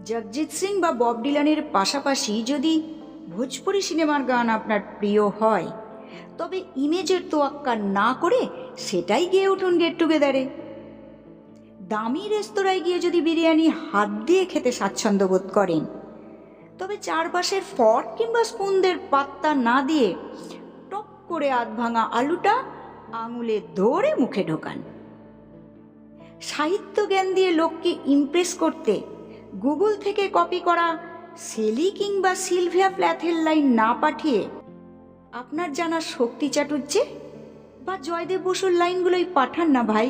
জগজিৎ সিং বা বব ডিলানের পাশাপাশি যদি ভোজপুরি সিনেমার গান আপনার প্রিয় হয়, তবে ইমেজের তোয়াক্কা না করে সেটাই গেয়ে উঠুন গেট টুগেদারে। দামি রেস্তোরাঁয় গিয়ে যদি বিরিয়ানি হাত দিয়ে খেতে স্বাচ্ছন্দ্য বোধ করেন, তবে চারপাশের ফর্ক কিংবা স্পুনদের পাত্তা না দিয়ে টপ করে আধ ভাঙা আলুটা আঙুলে ধরে মুখে ঢোকান। সাহিত্য জ্ঞান দিয়ে লোককে ইমপ্রেস করতে গুগল থেকে কপি করা সেলি কিংবা সিলভিয়া প্ল্যাথের লাইন না পাঠিয়ে আপনার জানা শক্তি চাটুর্যে বা জয়দেব বসুর লাইনগুলোই পাঠান না ভাই।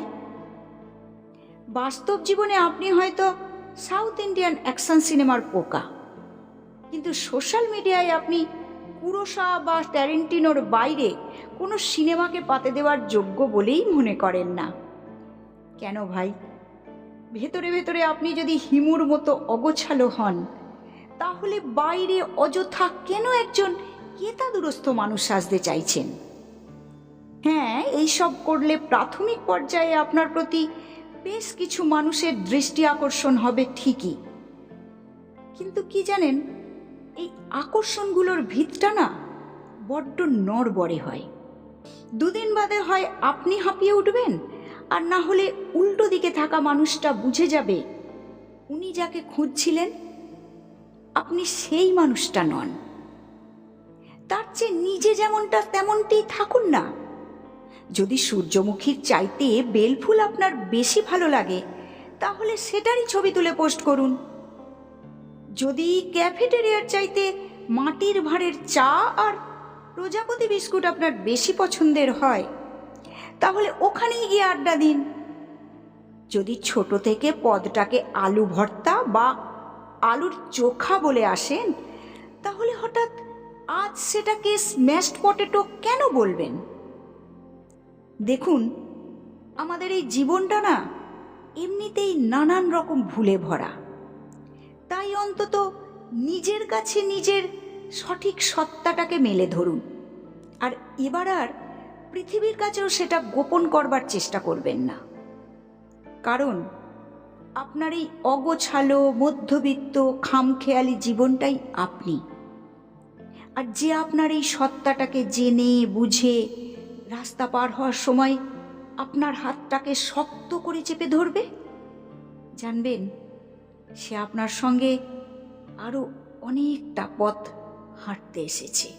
বাস্তব জীবনে আপনি হয়তো সাউথ ইন্ডিয়ান অ্যাকশন সিনেমার পোকা, কিন্তু সোশ্যাল মিডিয়ায় আপনি কুরোসা বা ট্যারেন্টিনোর বাইরে কোনো সিনেমাকে পাতে দেওয়ার যোগ্য বলেই মনে করেন না। কেন ভাই? ভেতরে ভেতরে আপনি যদি হিমুর মতো অগোছালো হন, তাহলে বাইরে অযথা কেন একজন কেতাদুরস্থ মানুষ সাজতে চাইছেন? হ্যাঁ, এইসব করলে প্রাথমিক পর্যায়ে আপনার প্রতি বেশ কিছু মানুষের দৃষ্টি আকর্ষণ হবে ঠিকই, কিন্তু কি জানেন, এই আকর্ষণগুলোর ভিতটা না বড্ড নড়বড়ে হয়। দুদিন বাদে হয় আপনি হাঁপিয়ে উঠবেন, আর না হলে উল্টো দিকে থাকা মানুষটা বুঝে যাবে উনি যাকে খুঁজছিলেন আপনি সেই মানুষটা নন। তার চেয়ে নিজে যেমনটা তেমনটি থাকুন না। যদি সূর্যমুখীর চাইতে বেলফুল আপনার বেশি ভালো লাগে, তাহলে সেটারই ছবি তুলে পোস্ট করুন। যদি ক্যাফেটেরিয়ার চাইতে মাটির ভাঁড়ের চা আর প্রজাপতি বিস্কুট আপনার বেশি পছন্দের হয়, তাহলে ওখানেই গিয়ে আড্ডা দিন। যদি ছোট থেকে পদটাকে আলু ভর্তা বা আলুর চোখা বলে আসেন, তাহলে হঠাৎ আজ সেটাকে স্ম্যাশড পটেটো কেন বলবেন? দেখুন, আমাদের এই জীবনটা না এমনিতেই নানান রকম ভুলে ভরা। তাই অন্তত নিজের কাছে নিজের সঠিক সত্তাটাকে মেলে ধরুন, আর এবার আর পৃথিবীর কাছেও সেটা গোপন করবার চেষ্টা করবেন না। কারণ আপনার এই অগোছালো মধ্যবিত্ত খামখেয়ালি জীবনটাই আপনি। আর যে আপনার এই সত্তাটাকে জেনে বুঝে রাস্তা পার হওয়ার সময় আপনার হাতটাকে শক্ত করে চেপে ধরবে, জানবেন সে আপনার সঙ্গে আরো অনেকটা পথ হাঁটতে এসেছে।